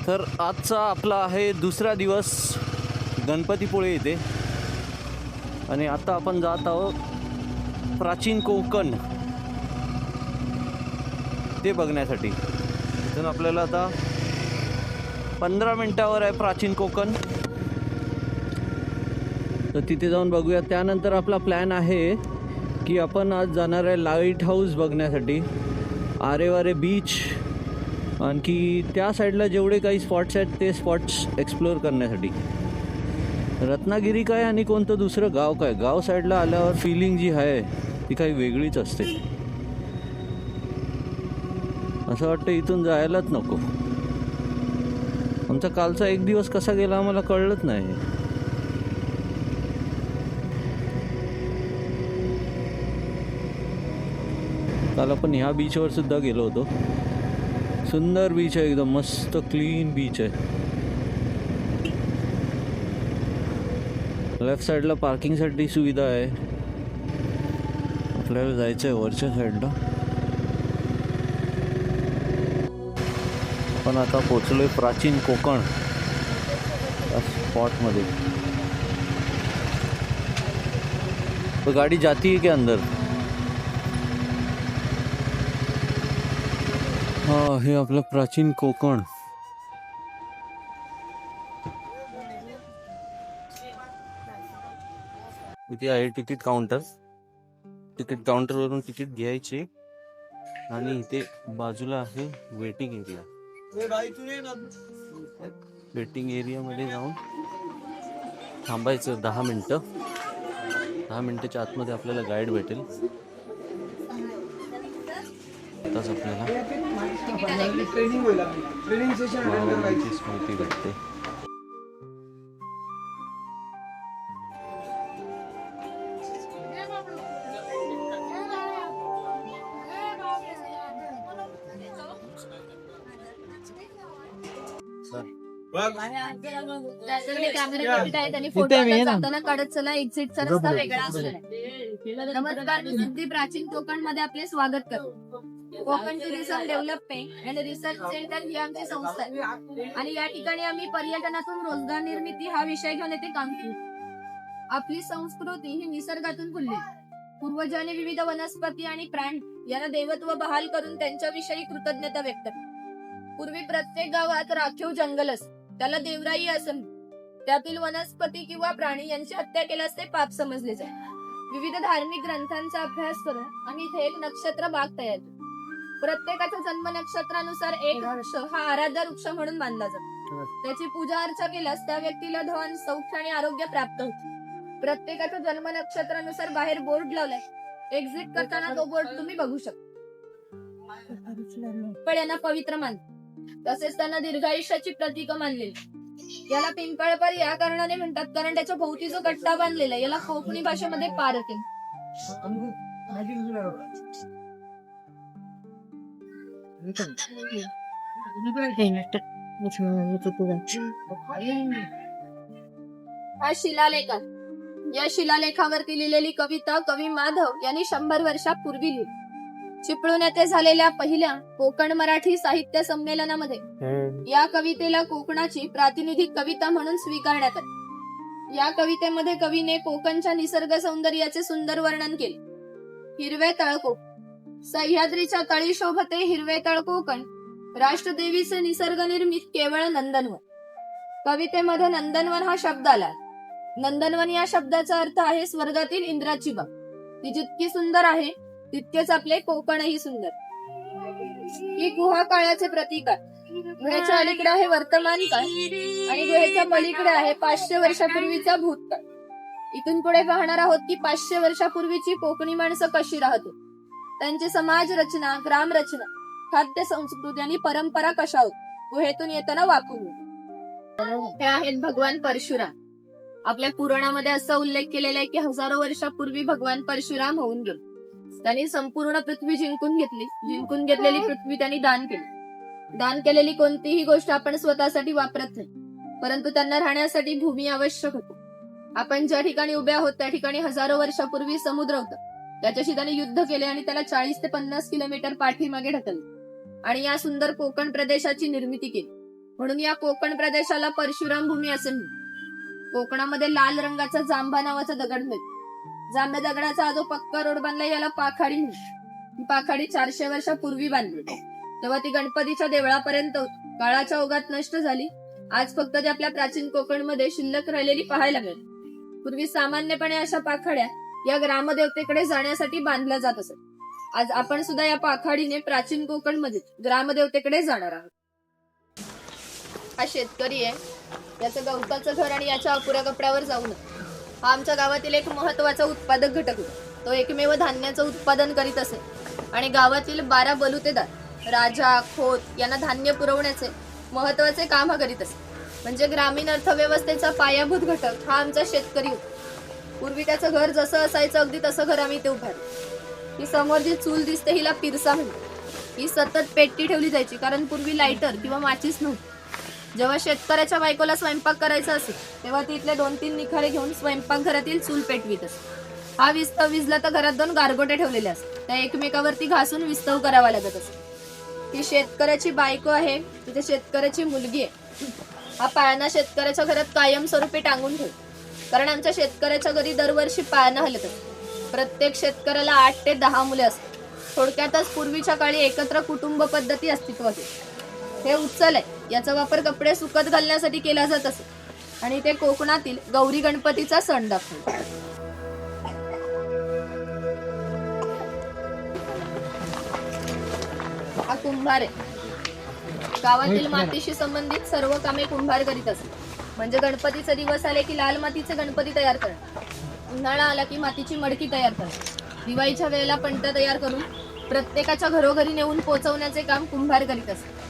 तर आजचा आपला आहे दुसरा दिवस गणपतीपुळे येथे आणि आता आपण जात आहोत प्राचीन कोकण ते बघण्यासाठी. तर आपल्याला आता 15 मिनिटावर आहे प्राचीन कोकण, तर तिथे जाऊन बघूया. त्यानंतर आपला प्लॅन आहे की आपण आज जाणार आहे लाईट हाऊस बघण्यासाठी, आरेवारे बीच, आणखी त्या साईडला जेवढे काही स्पॉट्स आहेत ते स्पॉट्स एक्सप्लोअर करण्यासाठी. रत्नागिरी काय आणि कोणतं दुसरं गाव काय, गाव साईडला आल्यावर फिलिंग जी आहे ती काही वेगळीच असते. असं वाटतं इथून जायलाच नको. आमचा कालचा एक दिवस कसा गेला आम्हाला कळलंच नाही. काल आपण ह्या बीचवर सुद्धा गेलो होतो. सुंदर बीच आहे, एकदम मस्त क्लीन बीच आहे. लेफ्ट साईडला पार्किंगसाठी सुविधा आहे. आपल्याला जायचं आहे वरच्या साईडला. पण आता पोचलोय प्राचीन कोकण स्पॉटमध्ये. तो गाडी जाती है क्या अंदर? हा, हे आपलं प्राचीन कोकण. इथे आहे तिकीट काउंटर. तिकीट काउंटरवरून तिकीट घ्यायचे आणि इथे बाजूला आहे वेटिंग एरिया. वेटिंग एरियामध्ये जाऊन थांबायचं 10 मिनटं. 10 मिनटाच्या आतमध्ये आपल्याला गाईड भेटेल. आताच आपल्याला स्मृती भेटते. नमस्कार, मी सिद्धी प्राचीन कोकण मध्ये आपले स्वागत करतो. Konkan tourism development and research centre ही आमची संस्था आहे आणि या ठिकाणी आम्ही पर्यटनातून रोजगार निर्मिती हा विषय घेऊन येथे काम करतो. आपली संस्कृती ही निसर्गातून फुलली. पूर्वजांनी विविध वनस्पती आणि प्राणी यांना देवत्व बहाल करून त्यांच्याविषयी कृतज्ञता व्यक्त केली. पूर्वी प्रत्येक गावात राखीव जंगल असत, त्याला देवराई असं. त्यातील वनस्पती किंवा प्राणी यांची हत्या केल्यास ते पाप समजले जाते. विविध धार्मिक ग्रंथांचा अभ्यास करून आम्ही इथे एक नक्षत्र बाग तयार केली. प्रत्येकाच्या जन्म नक्षत्रानुसार एक वृक्ष हा आराध्य वृक्ष म्हणून मानला जातो. त्याची पूजा अर्चा केल्यास त्या व्यक्तीला धन, सौख्य आणि आरोग्य प्राप्त होते. प्रत्येकाच्या जन्म नक्षत्रानुसार बाहेर बोर्ड लावलाय. एक्झिट करताना तो बोर्ड तुम्ही बघू शकता. पण यांना पवित्र मानतात, तसेच त्यांना दीर्घायुष्याची प्रतीक मानलेली. याला पिंपळपर या कारणाने म्हणतात कारण त्याच्या भोवती जो गट्टा बांधलेला याला कोकणी भाषेमध्ये पारते. हा शिलालेख आहे. या शिलालेखावरती लिहिलेली कविता कवी माधव यांनी 100 वर्षापूर्वी लिहिली. चिपळूण येथे झालेल्या पहिल्या कोकण मराठी साहित्य संमेलनामध्ये या कवितेला कोकणाची प्रातिनिधिक कविता म्हणून स्वीकारण्यात आली. या कवितेमध्ये कवीने कोकणच्या निसर्ग सौंदर्याचे सुंदर वर्णन केले. हिरवे तळकोक, सह्याद्रीच्या तळी शोभते हिरवे तळकोकण, राष्ट्रदेवीचे निसर्ग निर्मित केवळ नंदनवन. कवितेमध्ये नंदनवन हा शब्द आला. नंदनवन या शब्दाचा अर्थ आहे स्वर्गातील इंद्राची बाग. ती जितकी सुंदर आहे तितकेच आपले कोकणही सुंदर. ही गुहा काळाचे प्रतीक आहे. गुहेच्या अलीकडे आहे वर्तमान काळ आणि गुहेच्या पलीकडे आहे 500 वर्षापूर्वीचा भूतकाळ. इथून पुढे पाहणार आहोत की 500 वर्षापूर्वीची कोकणी माणसं कशी राहत होती, त्यांची समाज रचना, ग्राम रचना, खाद्य संस्कृती आणि परंपरा कशा होत गुहेतून येताना वाकून. हे आहेत भगवान परशुराम. आपल्या पुराणामध्ये असा उल्लेख केलेला आहे की हजारो वर्षापूर्वी भगवान परशुराम होऊन गेले. त्यांनी संपूर्ण पृथ्वी जिंकून घेतली. जिंकून घेतलेली पृथ्वी त्यांनी दान केली. दान केलेली कोणतीही गोष्ट आपण स्वतःसाठी वापरत नाही, परंतु त्यांना राहण्यासाठी भूमी आवश्यक होती. आपण ज्या ठिकाणी उभे आहोत त्या ठिकाणी हजारो वर्षापूर्वी समुद्र होता. त्याच्याशी त्यांनी युद्ध केले आणि त्याला 40 ते 50 किलोमीटर पाठीमागे ढकलले आणि या सुंदर कोकण प्रदेशाची निर्मिती केली. म्हणून या कोकण प्रदेशाला परशुराम भूमी असे म्हणतात. कोकणामध्ये लाल रंगाचा जांभा नावाचा दगड मिळतो. जांभ्या दगडाचा जो पक्का रोड बांधला याला पाखाडी म्हणतात. ही पाखाडी 400 वर्षापूर्वी बांधली, तेव्हा ती गणपतीच्या देवळापर्यंत काळाच्या ओघात नष्ट झाली. आज फक्त ती आपल्या प्राचीन कोकणमध्ये शिल्लक राहिलेली पाहायला मिळते. पूर्वी सामान्यपणे अशा पाखाड्या या ग्रामदेवतेकडे जाण्यासाठी बांधल्या जात असत. आज आपण सुद्धा या पाखाडीने प्राचीन कोकणमध्ये ग्रामदेवतेकडे जाणार आहोत. हा शेतकरी आहे, याचं गवताचं घर आणि याच्या अपुऱ्या कपड्यावर जाऊ नये. हा आमच्या गावातील एक महत्वाचा उत्पादक घटक होता. तो एकमेव धान्याचं उत्पादन करीत असे आणि गावातील 12 बलुतेदार राजा खोत यांना धान्य पुरवण्याचे महत्वाचे काम हा करीत असे. म्हणजे ग्रामीण अर्थव्यवस्थेचा पायाभूत घटक हा आमचा शेतकरी होता. पूर्वी त्याचं घर जसं असायचं अगदी तसं घर आम्ही इथे उभारलं. ही समोर जी चूल दिसते हिला पिरसा म्हणतात. ही सतत पेटती ठेवली जायची, कारण पूर्वी लायटर किंवा माचीस नव्हती. जेव्हा शेतकऱ्याच्या बायकोला स्वयंपाक करायचा असेल तेव्हा ती इथले 2-3 निखारे घेऊन स्वयंपाकघरातील चूल पेटवीत असे. हा विस्तव विजला तर घरात 2 गारगोटे ठेवलेले असतात, त्या एकमेकावरती घासून विस्तव करावा लागत असे. ही शेतकऱ्याची बायको आहे, तिथे शेतकऱ्याची मुलगी आहे. हा पाळणा शेतकऱ्याच्या घरात कायमस्वरूपी टांगून ठेवतो, कारण आमच्या शेतकऱ्याच्या घरी दरवर्षी पाळणा हलत असते. प्रत्येक शेतकऱ्याला 8 ते 10 मुले असतात. थोडक्यातच पूर्वीच्या काळी एकत्र कुटुंब पद्धती अस्तित्वात होती. हे उचल आहे, याचा वापर कपडे सुकत घालण्यासाठी केला जात असे आणि ते कोकणातील गौरी गणपतीचा सण दाखवतो. हा कुंभार आहे. गावातील मातीशी संबंधित सर्व कामे कुंभार करीत असत. म्हणजे गणपतीचे दिवस आले की लाल मातीचे गणपती तयार करणं, उन्हाळा आला की मातीची मडकी तयार करणं, दिवाळीच्या वेळेला पंट तयार करून प्रत्येकाच्या घरोघरी नेऊन पोहोचवण्याचे काम कुंभार करीत असत.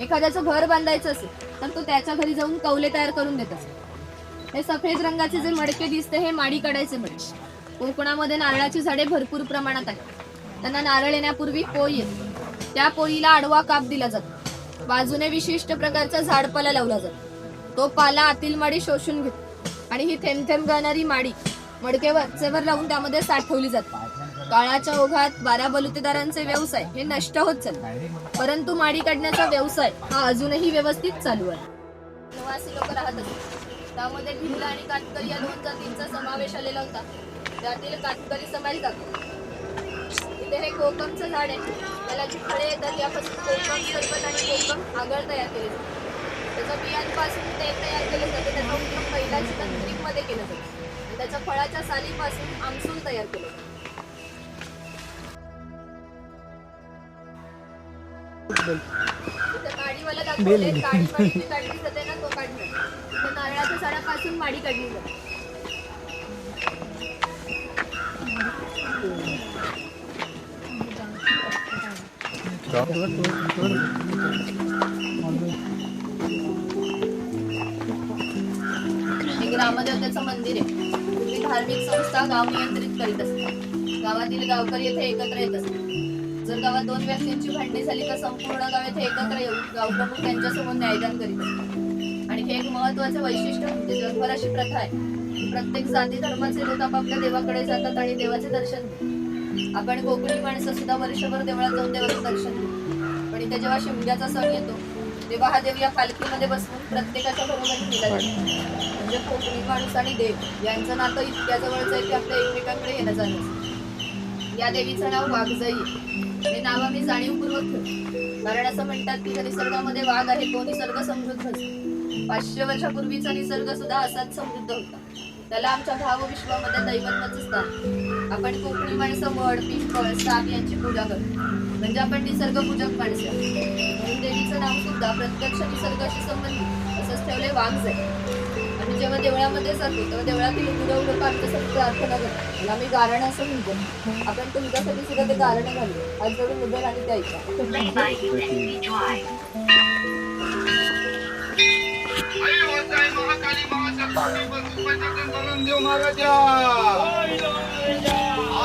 एखाद्याचं घर बांधायचं असेल तर तो त्याच्या घरी जाऊन कौले तयार करून देत असत. हे सफेद रंगाचे जे मडके दिसते हे माडी काढायचे मडके. कोकणामध्ये नारळाची झाडे भरपूर प्रमाणात आहेत. त्यांना नारळ येण्यापूर्वी पोळी येते. त्या पोळीला आडवा काप दिला जातो. बाजूने विशिष्ट प्रकारचा झाडपाला लावला जातो. तो पाला आतील माडी शोषून घेतो आणि ही थेंब थेंब गळणारी माडी मडके वरचेवर लावून त्यामध्ये साठवली जाते. काळाच्या ओघात 12 बलुतेदारांचे व्यवसाय हे नष्ट होत चालले, परंतु माडी काढण्याचा व्यवसाय हा अजूनही व्यवस्थित चालू आहे. निवासी लोक राहत असतात, त्यामध्ये भिल्ल आणि कातकरी या 2 जातींचा समावेश आलेला होता. त्यातील कातकरी समाज दाखवतो. इथे हे कोकमचं झाड आहे, त्याला जी फळे येतात यापासून कोकम सरबत आणि कोकम आगळ तयार केले जाते. त्याच्या बियांपासून तेल तयार केले जाते. त्याचा उपयोग बैलाची तंत्रिकमध्ये केला जातो आणि त्याच्या फळाच्या सालीपासून आमसूल तयार केले जाते. माडीवाला दाखवले, काळी माडी जी काढली जाते ना तो काढणं. नारळाच्या झाडापासून माडी काढली जाते. हे ग्रामदेवतेचं मंदिर आहे. पूर्वी धार्मिक संस्था गाव नियंत्रित करीत असतात. गावातील गावकरी येथे एकत्र येत असतात. जर गावात 2 व्यक्तींची भांडणी झाली तर संपूर्ण गाव येथे एकत्र येऊन गावप्रमुख त्यांच्यासमोर न्यायदान करीत असतात. आणि हे एक महत्वाचे वैशिष्ट्य म्हणजे जगभर अशी प्रथा आहे. प्रत्येक जाती धर्माचे लोक आपापल्या देवाकडे जातात आणि देवाचे दर्शन घेतात. आपण कोकणी माणसं सुद्धा वर्षभर देवळात जाऊन देवाचं दर्शन घेतो. पण इथे जेव्हा शिमग्याचा सण येतो तेव्हा हा देव या पालखीमध्ये बसवून प्रत्येकाच्या घरोघरी नेला जातो. म्हणजे कोकणी माणूस आणि देव यांचं नातं इतक्या जवळचं आहे की आपल्या एकमेकांकडे येणं जाणं. या देवीचं नाव वाघजाई आहे. हे नाव आम्ही जाणीवपूर्वक ठेवतो, कारण असं म्हणतात की निसर्गामध्ये वाघ आहे तो निसर्ग समृद्ध असतो. 500 वर्षापूर्वीचा निसर्ग सुद्धा असाच समृद्ध होता. त्याला आमच्या भावविश्वामध्ये दैवत्वाचं स्थान. आपण कोकणी माणसं वड, पिंपळ, साप यांची पूजा करतो, म्हणजे आपण निसर्गपूजक माणसं. म्हणून देवीचं नाव सुद्धा प्रत्यक्ष निसर्गाशी संबंधित असंच ठेवले वाघजाई. आणि जेव्हा देवळामध्ये जातो तेव्हा देवळातील गुरव लोक आमच्यासाठी प्रार्थना करतात. त्याला आम्ही गारणं असं म्हणतो. आपण तुमच्यासाठी सुद्धा ते गारणं घालू. आज जवळ मुद्दल आणि ते ऐका.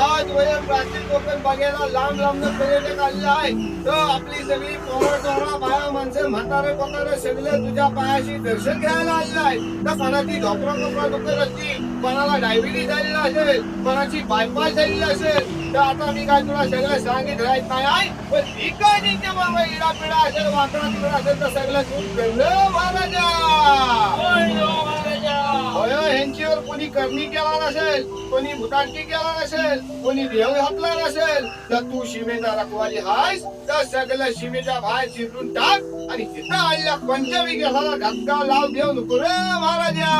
आज वय प्राचीन कोकण बघायला लांब लांब पर्यटक आलेले आहे. तर आपली सगळी पोरं बाया माणसं म्हातारे कोतारे सगळे तुझ्या पायाशी दर्शन घ्यायला आलेले आहे. तर कोणाची ढोकरा दुखत असतील, कोणाला डायबिटीज झालेला असेल, कोणाची बायपास झालेली असेल, तर आता मी काय तुला सगळं सांगितलं राहत नाही आहे. पण ही काय त्यांच्या मागे इडापिडा असेल, वाकडा तिकडा असेल तर सगळं तू कळलं महाराजा. होय, ह्यांच्यावर कोणी करणी केला नसेल, कोणी भूताटकी केला नसेल, कोणी देव घातला नसेल, तर तू सीमेचा रखवाली आहेस, तर सगळं सीमेच्या बाहेर चिरून टाक आणि तिथं आलेल्या पंचविघ्याला धक्का लाव देऊ नको रे महाराजा.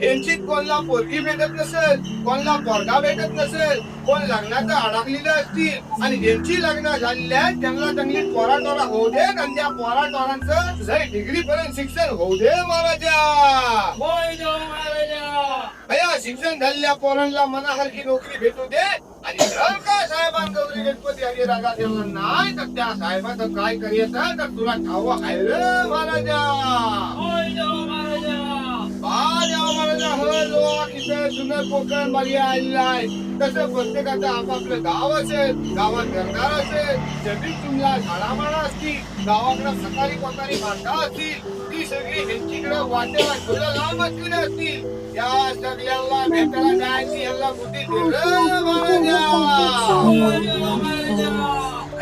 यांची कोणला पोरगी भेटत नसेल, कोणला पोरगा भेटत नसेल, कोण लग्नाचं अडकलेलं असतील आणि ज्यांची लग्न झालेली आहेत त्यांना चांगली पोराटोरा होऊ दे आणि त्या पोराटोरांचं डिग्री पर्यंत शिक्षण होऊ दे महाराजा. भया शिक्षण झालेल्या पोरांना मनासारखी नोकरी भेटू दे आणि जर का साहेबां गौरी गणपती हरी रागा देवा नाही तर त्या साहेबाचं काय करायचं तर तुला ठाव आहे रे महाराजा. महाराजा सुंदर कोकण मागे आलेला आहे. तसं प्रत्येकाचं आपापलं गाव असेल, गावात घरदार असेल, जमीन तुमला झाडामाडा असतील, गावाकडे सकाळी कोतारी माणसं असतील, ती सगळी ह्यांच्याकडे वाटेला थोडं लांब असलेली असतील. या सगळ्यांना भेटायला जायची ह्यांना बुद्धी दे रे महाराजा.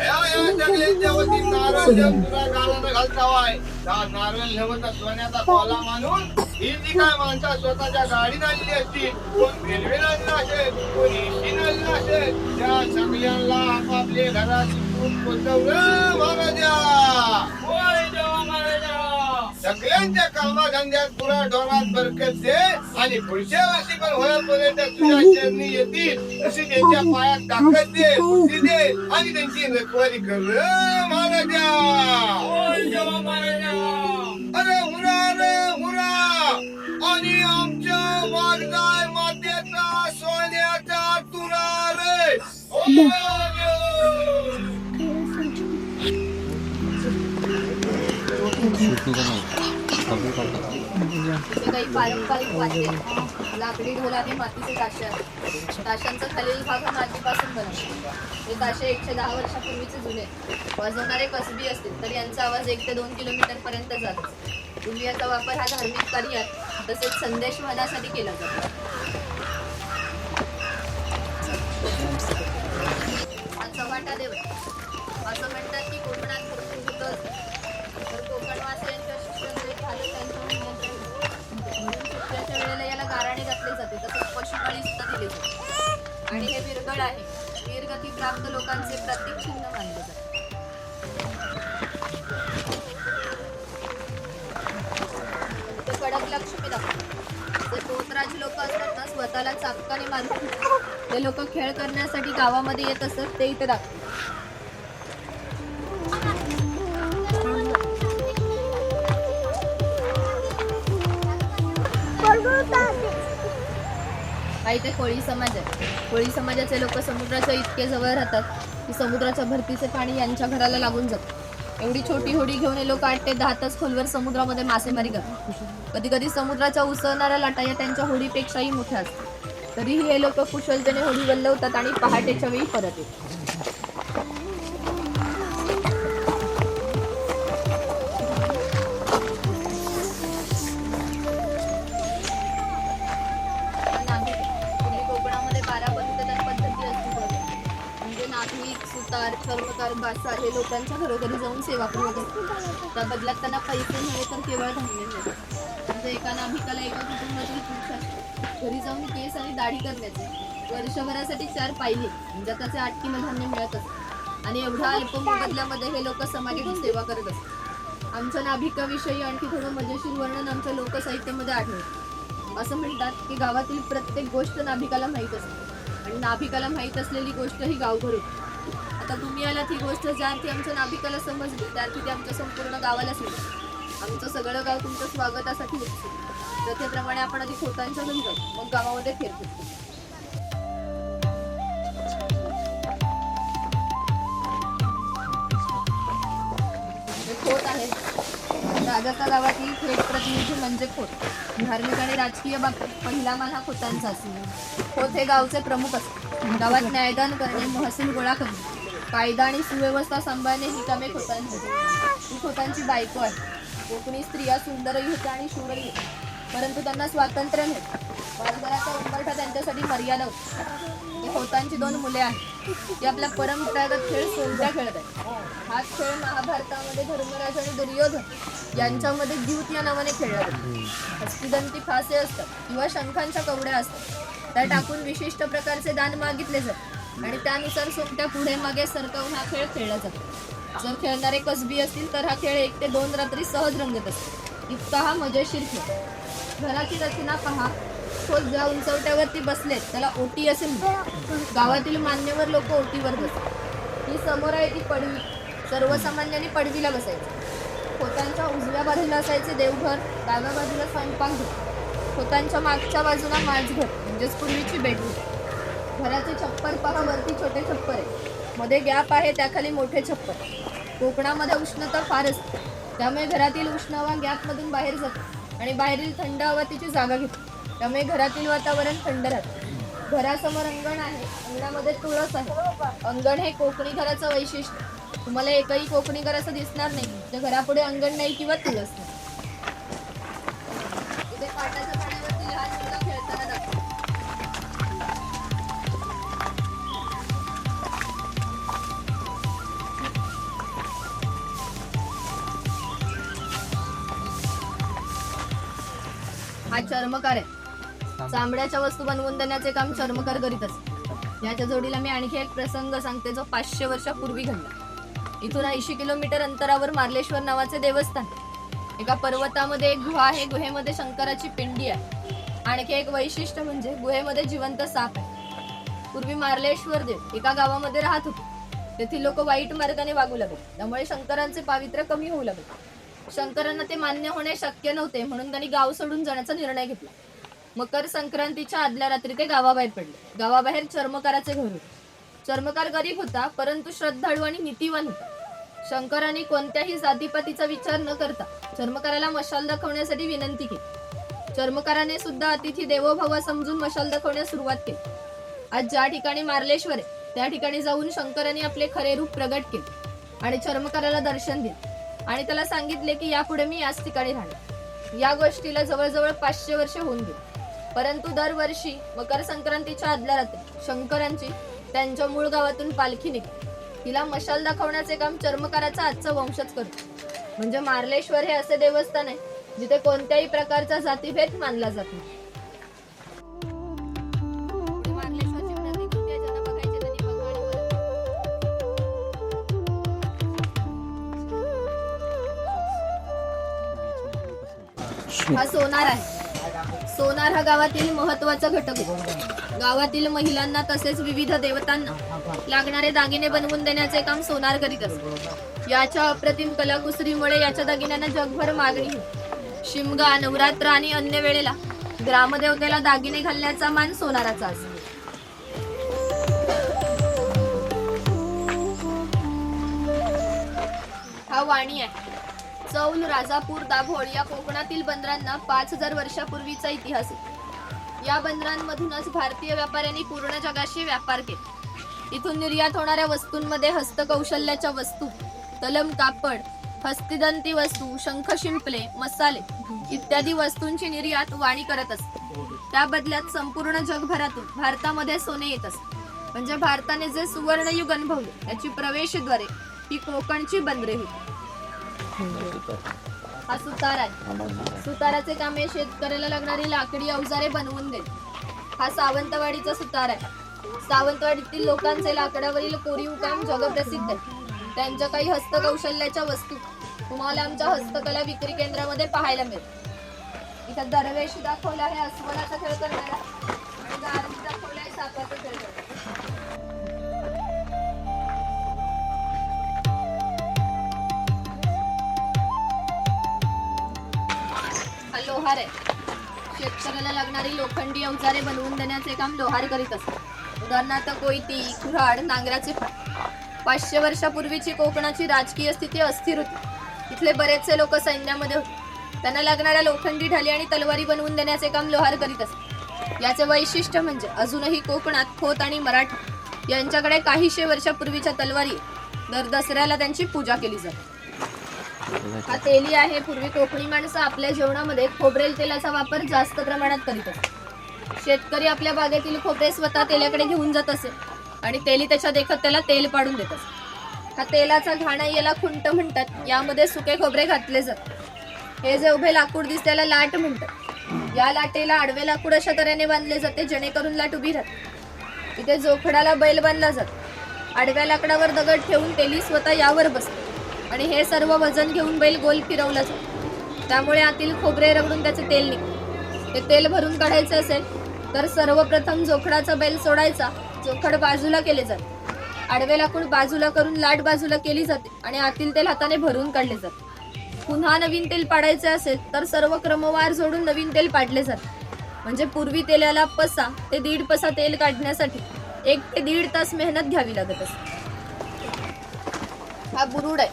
या सगळ्यांच्या वती नारळ देऊन तुला गालाला घालतावाय. नारळ नेवता सोन्याचा कोला मानून ही जी काय माणसं स्वतःच्या गाडीत आलेली असतील, कोण रेल्वेला आलेला असेल, कोण एसटीनं आलेला असेल, त्या सगळ्यांना आपापले घरात पोचवलं महाराजा. सगळ्यांच्या कामाधंद्यात पुरा ढोरात बरकत दे आणि पुढच्या वर्षी पण होईपर्यंत तुझ्या चरणी येतील अशी त्यांच्या पायात ताकद दे, बुद्धी दे आणि त्यांची रखवाली कर महाराजा. अरे हुरा रे हुरा आणि आमच्या वागदाय मातेचा सोन्याचा तुरा रे. इथे काही पारंपरिक वाद्य, लाकडी ढोल आणि मातीचे ताशे आहेत. ताशांचा खालील भाग हा मातीपासून बनवतो. हे ताशे 110 वर्षापूर्वीचे जुने वाजवणारे कसबी असतील तर यांचा आवाज 1 ते 2 किलोमीटर पर्यंत जातो. पूर्वी याचा वापर हा धार्मिक कार्यात तसेच संदेश वहनासाठी केला जातो. हा चव्हाटा देव असं म्हणतात की कोकणात भूत तर कोकणवासियांच्या शिक्षणाकडे झालं त्यांच्यावर नियंत्रण होतं. म्हणून सुट्ट्याच्या वेळेला याला गाराणे घातले जाते, तसंच पशुबळी सुद्धा दिले जाते. आणि हे विरगळ आहे. वीरगती प्राप्त लोकांचे प्रतीक चिन्ह मानले जाते. ते कडक लक्ष्मी दाखवतात. जे पोतराज लोक असतात ना, स्वतःला चापकाने मारून ते लोक खेळ करण्यासाठी गावामध्ये येत असत, ते इथे दाखवतात. हा इथे कोळी समाज आहे. कोळी समाजाचे लोक समुद्राच्या इतके जवळ राहतात की समुद्राच्या भरतीचे पाणी यांच्या घराला लागून जातं. एवढी छोटी होडी घेऊन हे लोक 8 ते 10 तास खोलवर समुद्रामध्ये मासेमारी करतात. कधी कधी समुद्राच्या उसळणाऱ्या लाटा या त्यांच्या होडीपेक्षाही मोठ्या असतात. तरीही हे लोक कुशलतेने होडी वल्लवतात आणि पहाटेच्या वेळी परत येतात. कर्मकार बासार हे लोकांच्या घरोघरी जाऊन सेवा करत असतात. त्या बदल्यात त्यांना पैसे नव्हे तर केवळ धान्य मिळते. म्हणजे एका नाभिकाला एका कुटुंबातील पुरुष असतो घरी जाऊन केस आणि दाढी करण्याचे वर्षभरासाठी 4 पाहिले म्हणजे त्याचे 8 किलो धान्य मिळत असते. आणि एवढ्या अल्प मोबदल्यामध्ये हे लोक समाजाची सेवा करत असतात. आमच्या नाभिकाविषयी आणखी थोडं मजेशीर वर्णन आमच्या लोकसाहित्यामध्ये आढळतं. असं म्हणतात की गावातील प्रत्येक गोष्ट नाभिकाला माहीत असते आणि नाभिकाला माहीत असलेली गोष्ट ही गावभर होती. आता तुम्ही आलात ही गोष्ट ज्यार्थी आमच्या नाभिकाला समजली त्यार्थी ती आमच्या संपूर्ण गावाला समजली. आमचं सगळं गाव तुमच्या स्वागतासाठी उत्सुक. प्रथेप्रमाणे आपण आधी खोतांच्या घरी जाऊ, मग गावामध्ये फिरतो. हे खोत आहे. राजाच्या गावातील थेट प्रतिनिधी म्हणजे खोत. धार्मिक आणि राजकीय बाबतीत पहिला मान हा खोतांचा असतो. खोत हे गावचे प्रमुख असते. गावात न्यायदान करणे, महसूल गोळा करणे, कायदा आणि सुव्यवस्था सांभाळणे ही कामे खोतांची. ही खोतांची बायको आहे. कोकणी स्त्रिया सुंदरही होत्या आणि शूरही होत्या, परंतु त्यांना स्वातंत्र्य नव्हते. बालगडाचा उंबरठा त्यांच्यासाठी मर्यादा होती. हे होतांची 2 मुले आहेत ती आपला परंपरागत खेळ सोंगट्या खेळत आहेत. हा खेळ महाभारतामध्ये धर्मराज आणि दुर्योधन यांच्यामध्ये द्यूत या नावाने खेळला जातो. हस्तिदंती फासे असतात किंवा शंखांच्या कवड्या असतात, त्या टाकून विशिष्ट प्रकारचे दान मागितले जाते आणि त्यानुसार सोंगट्या पुढे मागे सरकवून हा खेळ खेळला जातो. जर खेळणारे कसबी असतील तर हा खेळ 1 ते 2 रात्री सहज रंगत असतो. इतका हा मजेशीर खेळ. घराची रचना पहा. तो ज्या उंचवट्यावरती बसलेत त्याला ओटी असे म्हणतात. गावातील मान्यवर लोक ओटीवर बसतात. ही समोर आहे ती पडवी. सर्वसामान्यांनी पडवीला बसायचं. खोतांच्या उजव्या बाजूला असायचे देवघर, डाव्या बाजूला स्वयंपाकघर. खोतांच्या मागच्या बाजूला माझघर म्हणजेच पूर्वीची बेडरूम. घराचे छप्पर पहा. वरती छोटे छप्पर आहे, मध्ये गॅप आहे, त्याखाली मोठे छप्पर. कोकणामध्ये उष्णता फार असते, त्यामुळे घरातील उष्ण हवा गॅपमधून बाहेर जाते आणि बाहेरील थंड हवा तिची जागा घेते, त्यामुळे घरातील वातावरण थंड राहते. घरासमोर अंगण आहे, अंगणामध्ये तुळस आहे. अंगण हे कोकणी घराचं वैशिष्ट्य. तुम्हाला एकही कोकणी घर असं दिसणार नाही त्या घरापुढे अंगण नाही किंवा तुळस नाही. इथे पाटाच्या पाण्यावरती लहान मुलं खेळताना दाखवतात. हा चर्मकार आहे. चामड्याच्या वस्तू बनवून देण्याचे काम चर्मकार करीत असतात. याच्या जोडीला मी आणखी एक प्रसंग सांगते जो 500 वर्षापूर्वी घडला. इथून 80 किलोमीटर अंतरावर मार्लेश्वर नावाचे देवस्थान. एका पर्वतामध्ये एक गुहा आहे. गुहेमध्ये शंकराची पिंडी आहे. आणखी एक वैशिष्ट्य म्हणजे गुहेमध्ये जिवंत साप आहे. पूर्वी मार्लेश्वर देव एका गावामध्ये राहत होते. तेथील लोक वाईट मार्गाने वागू लागले, त्यामुळे शंकरांचे पावित्र्य कमी होऊ लागले. शंकरांना ते मान्य होणे शक्य नव्हते, म्हणून त्यांनी गाव सोडून जाण्याचा निर्णय घेतला. मकर संक्रांतीच्या आदल्या रात्री ते गावाबाहेर पडले. गावाबाहेर चर्मकाराचे घर होते. चर्मकार गरीब होता, परंतु श्रद्धाळू आणि नीतिवान होता. शंकरांनी कोणत्याही जातीपातीचा विचार न करता चर्मकाराला मशाल दाखवण्यासाठी विनंती केली. चर्मकाराने सुद्धा अतिथी देवोभव समजून मशाल दाखवण्यास सुरुवात केली. आज ज्या ठिकाणी मार्लेश्वर आहे त्या ठिकाणी जाऊन शंकरांनी आपले खरे रूप प्रगट केले आणि चर्मकाराला दर्शन दिले आणि त्याला सांगितले की यापुढे मी याच ठिकाणी राहणार. या गोष्टीला जवळजवळ 500 वर्षे होऊन गेली. परंतु दरवर्षी मकर संक्रांतीच्या आदल्या रात्री शंकरांची त्यांच्या मूळ गावातून पालखी निघते. तिला मशाल दाखवण्याचे काम चर्मकाराचा आजचा वंशच करतो. म्हणजे मार्लेश्वर हे असे देवस्थान आहे जिथे कोणत्याही प्रकारचा जातीभेद मानला जात नाही. मार्लेश्वरची प्रतिकृती आहे, ज्यांना बघायची त्यांनी बघा आणि परत. हा सोनार आहे. सोनार हा गावातील महत्वाचा घटक आहे. गावातील महिलांना तसेच विविध देवतांना लागणारे दागिने बनवून देण्याचे काम सोनार करीत असते. याच्या अप्रतिम कलाकुसरीमुळे याच्या दागिन्यांना जगभर मागणी होती. शिमगा, नवरात्र आणि अन्य वेळेला ग्रामदेवतेला दागिने घालण्याचा मान सोनाराचा असतो. हा वाणी आहे. चौल, राजापूर, दाभोळ या कोकणातील बंदरांना 5000 वर्षापूर्वीचा इतिहास आहे. या बंदरांमधूनच भारतीय व्यापाऱ्यांनी पूर्ण जगाशी व्यापार केला. इथून निर्यात होणाऱ्या वस्तूंमध्ये हस्तकौशल्याच्या वस्तू, तलम कापड, हस्तिदंती वस्तू, शंख शिंपले, मसाले इत्यादी वस्तूंची निर्यात वाणी करत असते. त्या बदल्यात संपूर्ण जगभरातून भारतामध्ये सोने येत असते. म्हणजे भारताने जे सुवर्णयुग अनुभवले त्याची प्रवेशद्वारे ही कोकणची बंदरे होती. हा सुतार आहे. सुताराचे काम हे शेतकऱ्याला लागणारी लाकडी अवजारे बनवून देते. हा सावंतवाडीचा सुतार आहे. सावंतवाडीतील लोकांचे लाकडावरील कोरीव काम जगप्रसिद्ध आहे. त्यांच्या काही हस्तकौशल्याच्या वस्तू तुम्हाला आमच्या हस्तकला विक्री केंद्रामध्ये पाहायला मिळेल. इथं दरवेशी दाखवला आहे अस्वलाचा खेळ करणारा आणि गारवी दाखवला आहे सापाचा खेळ करणारा. हा लोहार आहे. शेतकऱ्याला लागणारी लोखंडी अवजारे बनवून देण्याचे काम लोहार करीत असतात. उदाहरणार्थ कोयती, कुऱ्हाड, नांगराचे फाळ. 500 वर्षापूर्वीची कोकणाची राजकीय स्थिती अस्थिर होती. इथले बरेचसे लोक सैन्यामध्ये होते. त्यांना लागणाऱ्या लोखंडी ढाली आणि तलवारी बनवून देण्याचे काम लोहार करीत असतात. याचे वैशिष्ट्य म्हणजे अजूनही कोकणात खोत आणि मराठा यांच्याकडे काहीशे वर्षापूर्वीच्या तलवारी. दर दसऱ्याला त्यांची पूजा केली जाते. हा तेली आहे. पूर्वी कोकणी माणसं आपल्या जेवणामध्ये खोबरेल तेलाचा वापर जास्त प्रमाणात करीत असतात. शेतकरी आपल्या बागेतील खोबरे स्वतः तेलाकडे घेऊन जात असे आणि तेली त्याच्या देखत त्याला तेल पाडून देत असे. हा तेलाचा घाणा याला खुंट म्हणतात. यामध्ये सुके खोबरे घातले जातात. हे जे उभे लाकूड दिसते त्याला लाट म्हणतात. या लाटेला आडवे लाकूड अशा तऱ्हेने बांधले जाते जेणेकरून लाट उभी राहते. इथे जोखडाला बैल बांधला जातो. आडव्या लाकडावर दगड ठेवून तेली स्वतः यावर बसते आणि हे सर्व वजन घेऊन बैल गोल फिरवला जातो. त्यामुळे आतील खोबरे रगडून त्याचे तेल निघते. ते तेल भरून काढायचे असेल तर सर्वप्रथम जोखडाचा बैल सोडायचा. जोखड बाजूला केले जाते. आडवे लाकूड बाजूला करून लाट बाजूला केली जाते आणि आतील तेल हाताने भरून काढले जाते. पुन्हा नवीन तेल पाडायचे असेल तर सर्व क्रमवार जोडून नवीन तेल पाडले जाते. म्हणजे पूर्वी तेलाला पसा ते 1.5 पसा तेल काढण्यासाठी 1 ते 1.5 तास मेहनत घ्यावी लागत असते. हा बुरुड आहे.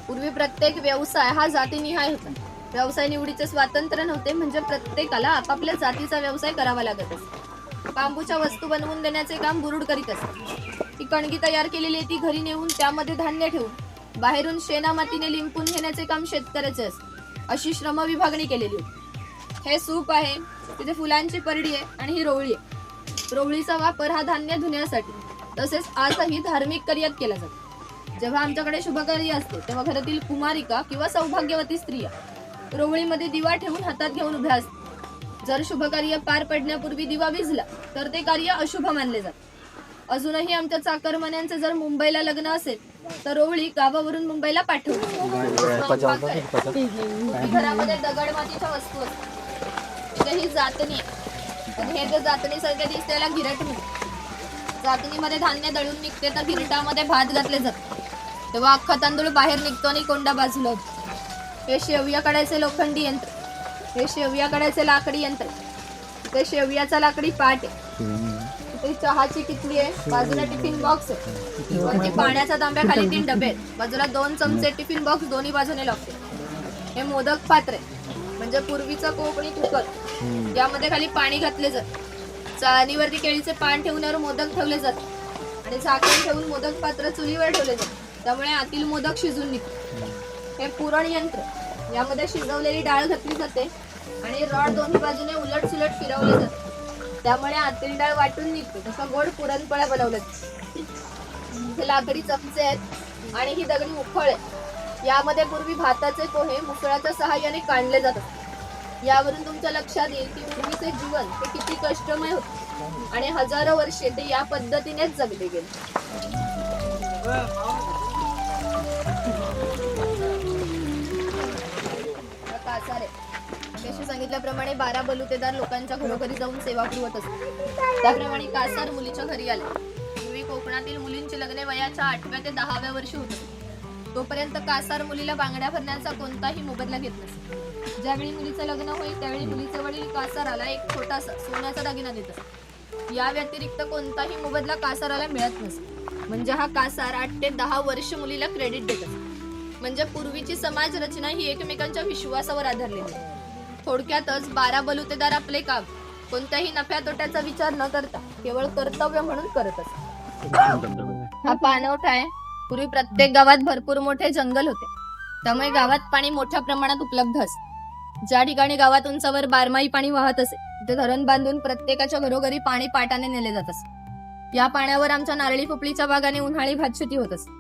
पूर्वी प्रत्येक व्यवसाय हा जातीनिहाय होता. व्यवसाय निवडीचे स्वातंत्र्य नव्हते. म्हणजे प्रत्येकाला आपापल्या जातीचा व्यवसाय करावा लागत असे. बांबूच्या वस्तू बनवून देण्याचे काम बुरुड करीत असे. ती कणगी तयार केलेली ती घरी नेऊन त्यामध्ये धान्य ठेवून बाहेरून शेणा मातीने लिंपून घेण्याचे काम शेतकऱ्याचे असते. अशी श्रम विभागणी केलेली होती. हे सूप आहे, तिथे फुलांची परडी आहे आणि ही रोवळी आहे. रोवळीचा वापर हा धान्य धुण्यासाठी तसेच आजही धार्मिक कार्यात केला जातो. जेव्हा आमच्याकडे शुभकार्य असते तेव्हा घरातील कुमारिका किंवा सौभाग्यवती स्त्रिया रोवळीमध्ये दिवा ठेवून हातात घेऊन उभ्या असतात. जर शुभकार्य पार पडण्यापूर्वी दिवा विझला तर ते कार्य अशुभ मानले जाते. अजूनही आमच्या चाकरमान्यांचे जर मुंबईला लग्न असेल तर रोवळी गावावरून मुंबईला पाठवतात. घरामध्ये दगड मातीच्या वस्तू असतात. इथे ही जातणी आहे. हे जे जातणी सारखे दिसते त्याला गिरट म्हणतात. जातणीमध्ये धान्य दळून निघते तर गिरटामध्ये भात घातले जाते. तेव्हा अख्खा तांदूळ बाहेर निघतो आणि कोंडा बाजूला होतो. हे शेवया काढायचे लोखंडी यंत्र. हे शेवया काढायचे लाकडी यंत्र. ते शेवयाचा लाकडी पाट आहे. इथे चहाची किटली आहे. बाजूला टिफिन बॉक्स आहे. वरती पाण्याचा तांब्या खाली 3 डबे आहेत. बाजूला 2 चमचे टिफिन बॉक्स दोन्ही बाजूने लागते. हे मोदक पात्र आहे. म्हणजे पूर्वीचं कोकणी कुकर. यामध्ये खाली पाणी घातले जाते. चाळणीवरती केळीचे पान ठेवून यावर मोदक ठेवले जातात आणि झाकण ठेवून मोदक पात्र चुलीवर ठेवले जाते. त्यामुळे आतील मोदक शिजून निघते. हे पुरण यंत्र. यामध्ये शिजवलेली डाळ घातली जाते आणि रॉड दोन्ही बाजूने उलट सुलट फिरवले जाते. त्यामुळे आतील डाळ वाटून निघते. तसं गोड पुरणपोळ्या बनवल्या जातात. हे लाकडी चमचे आहेत आणि ही दगडी उखळ आहे. यामध्ये पूर्वी भाताचे पोहे मुसळाच्या सहाय्याने काढले जातात. यावरून तुमच्या लक्षात येईल की पूर्वीचे जीवन हे किती कष्टमय होते आणि हजारो वर्षे ते या पद्धतीनेच जगले गेले. कासार आहे. जशी सांगितल्याप्रमाणे 12 बलुतेदार लोकांच्या घरोघरी जाऊन सेवा पुरवत असतात. त्याप्रमाणे कासार मुलीच्या घरी आले. पूर्वी कोकणातील मुलींची लग्ने वयाच्या 8व्या ते 10व्या वर्षी होत. तोपर्यंत कासार मुलीला बांगड्या भरण्याचा कोणताही मोबदला घेत नसे. ज्यावेळी मुलीचं लग्न होईल त्यावेळी मुलीचे वडील कासाराला एक छोटासा सोन्याचा दागिना देत असतात. या व्यतिरिक्त कोणताही मोबदला कासाराला मिळत नसे. म्हणजे हा कासार 8 ते 10 वर्ष मुलीला क्रेडिट देत असतो. म्हणजे पूर्वीची समाज रचना ही एकमेकांच्या विश्वासावर आधारलेली. थोडक्यातच 12 बलुतेदार आपले काम कोणत्याही नफ्या तोट्याचा विचार न करता केवळ कर्तव्य म्हणून करत असतात. हा पाणवठा आहे. पूर्वी प्रत्येक गावात भरपूर मोठे जंगल होते. त्यामुळे गावात पाणी मोठ्या प्रमाणात उपलब्ध असते. ज्या ठिकाणी गावात उंचावर 12माही पाणी वाहत असे तिथे धरण बांधून प्रत्येकाच्या घरोघरी पाणी पाटाने नेले जात असे. या पाण्यावर आमच्या नारळी पोपळीच्या बागाने उन्हाळी भातशेती होत असते.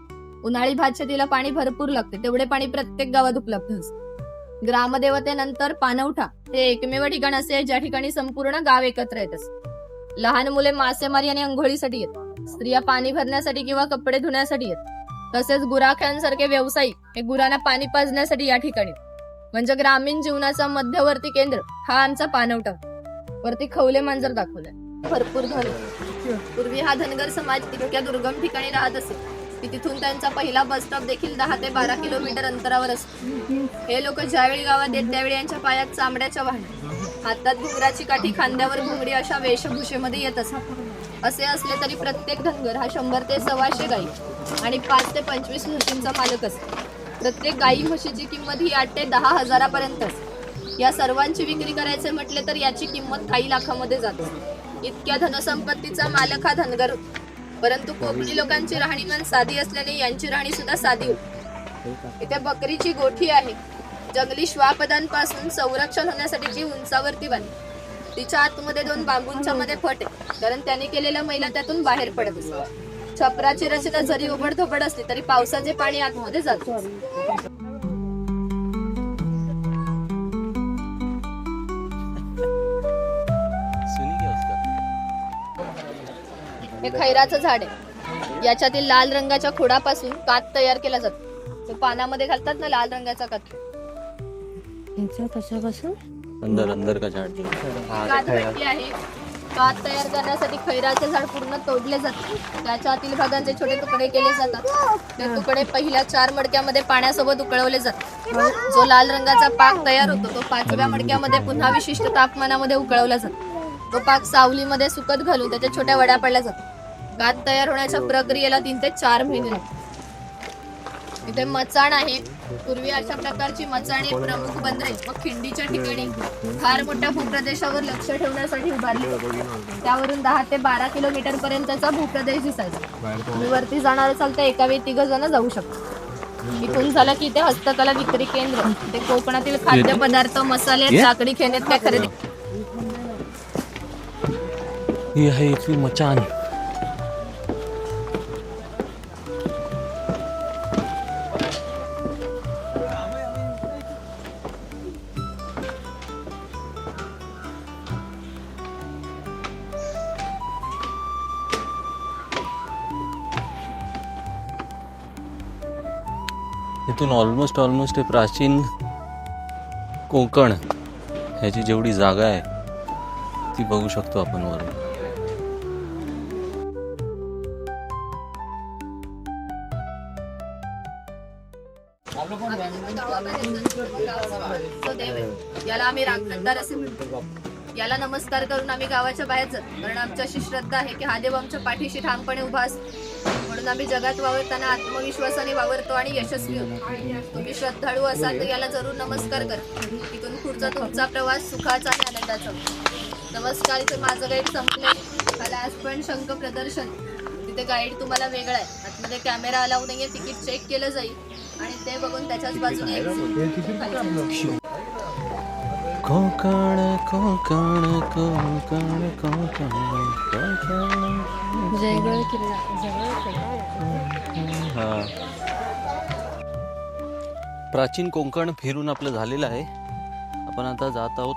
उन्हाळी भातशेतीला पाणी भरपूर लागते. तेवढे पाणी प्रत्येक गावात उपलब्ध असते. ग्रामदेवतेनंतर पाणवठा हे एकमेव ठिकाण असे ज्या ठिकाणी संपूर्ण गाव एकत्र येत असते. लहान मुले मासेमारी आणि अंघोळीसाठी येतात. स्त्रिया पाणी भरण्यासाठी किंवा कपडे धुण्यासाठी येतात. तसेच गुराख्यांसारखे व्यावसायिक हे गुरांना पाणी पाजण्यासाठी या ठिकाणी. म्हणजे ग्रामीण जीवनाचा मध्यवर्ती केंद्र हा आमचा पाणवठा. वरती खवले मांजर दाखवलंय. भरपूर घर. पूर्वी हा धनगर समाज तितक्या दुर्गम ठिकाणी राहत असे की तिथून त्यांचा पहिला बस स्टॉप देखील 10 ते 12 किलोमीटर अंतरावर असतो. हे लोक ज्यावेळी गावात येत त्यावेळी यांच्या पायात चामड्याच्या वाहण्या, हातात घुंगराची काठी, खांद्यावर घुंगडी अशा वेशभूषेमध्ये येत असत. असे असले तरी प्रत्येक धनगर हा 100 ते 125 गाई आणि 5 ते 25 म्हशींचा मालक असतो. प्रत्येक गाई म्हशीची किंमत ही 8 ते 10 हजारापर्यंत असते. या सर्वांची विक्री करायचे म्हटले तर याची किंमत काही लाखामध्ये जाते. इतक्या धनसंपत्तीचा मालक हा धनगर होता. परंतु कोकणी लोकांची राहणीमान साधी असल्याने यांची राहणी सुद्धा साधी होती. इथे बकरीची गोठी आहे. जंगली श्वापदांपासून संरक्षण होण्यासाठी जी उंचावरती बांधली. तिच्या आतमध्ये 2 बांबूंच्या मध्ये फट आहे, कारण त्याने केलेला मैला त्यातून बाहेर पडत असतो. छपराची रचना जरी उबडधोबड असली तरी पावसाचे पाणी आतमध्ये जाते. हे खैराचं झाड आहे. याच्यातील लाल रंगाच्या खोडापासून कात तयार केला जातो. तो पानामध्ये घालतात ना लाल रंगाचा कात. अंदर अंदर का झाड कात भेटली आहे. कात तयार करण्यासाठी खैराचे झाड पूर्ण तोडले जाते. त्याच्या आतील भागांचे छोटे तुकडे केले जातात. ते तुकडे पहिल्या 4 मडक्यामध्ये पाण्यासोबत उकळवले जातात. जो लाल रंगाचा पाक तयार होतो तो 5व्या मडक्यामध्ये पुन्हा विशिष्ट तापमानामध्ये उकळवला जातो. तो पाक सावलीमध्ये सुकत घालून त्याच्या छोट्या वड्या पडल्या जातात. कात तयार होण्याच्या प्रक्रियेला 3 ते 4 महिने लागतात. इथे मचाण आहे. पूर्वी अशा प्रकारची मचाणे प्रमुख बंदरे व खिंडीच्या ठिकाणी फार मोठ्या भूप्रदेशावर लक्ष ठेवण्यासाठी उभारली होती. त्यावरून 10 ते 12 किलोमीटर पर्यंतचा भूप्रदेश दिसायचा. तुम्ही वरती जाणार असाल तर एका वेळी 3 जण जाऊ शकता. इथून झालं की इथे हस्तकला विक्री केंद्र, ते कोकणातील खाद्यपदार्थ, मसाले, लाकडी खेळण्यात काय खरेदी. ही आहे इथली मचान. इथून ऑलमोस्ट हे प्राचीन कोकण ह्याची जेवढी जागा आहे ती बघू शकतो आपण वरून. याला आम्ही राखणदार असे म्हणतो. याला नमस्कार करून आम्ही गावाच्या बाहेर जातो, कारण आमच्याशी श्रद्धा आहे की हा देव आमच्या पाठीशी ठामपणे उभा असतो. म्हणून आम्ही जगात वावरताना आत्मविश्वासाने वावरतो आणि यशस्वी होतो. तुम्ही श्रद्धाळू असाल तर याला जरूर नमस्कार करा. इथून पुढचा तुमचा प्रवास सुखाचा आणि आनंदाचा होतो. नमस्कार. इथे माझं गाईड संपलंय. हा लास्ट पॉइंट शंख प्रदर्शन. तिथे गाईड तुम्हाला वेगळा आहे. आतमध्ये कॅमेरा अलाउ नाहीये. तिकीट चेक केलं जाईल आणि ते बघून त्याच्याच बाजूने कोकण कोकण कोकण कोकण हा. प्राचीन कोकण फिरून आपलं झालेलं आहे. आपण आता जात आहोत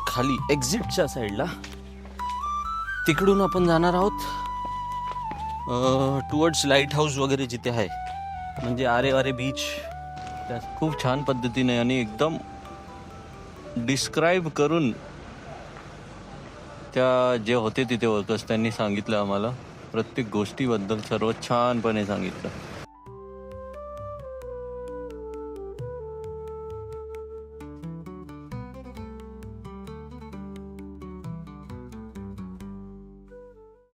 खाली एक्झिटच्या साईडला. तिकडून आपण जाणार आहोत टुवर्ड्स लाईट हाऊस वगैरे जिथे आहे, म्हणजे आरे बीच. त्या खूप छान पद्धतीने आणि एकदम डिस्क्राईब करून त्या जे होते तिथे वर्कर्स त्यांनी सांगितलं आम्हाला. प्रत्येक गोष्टीबद्दल सर्व छानपणे सांगितलं.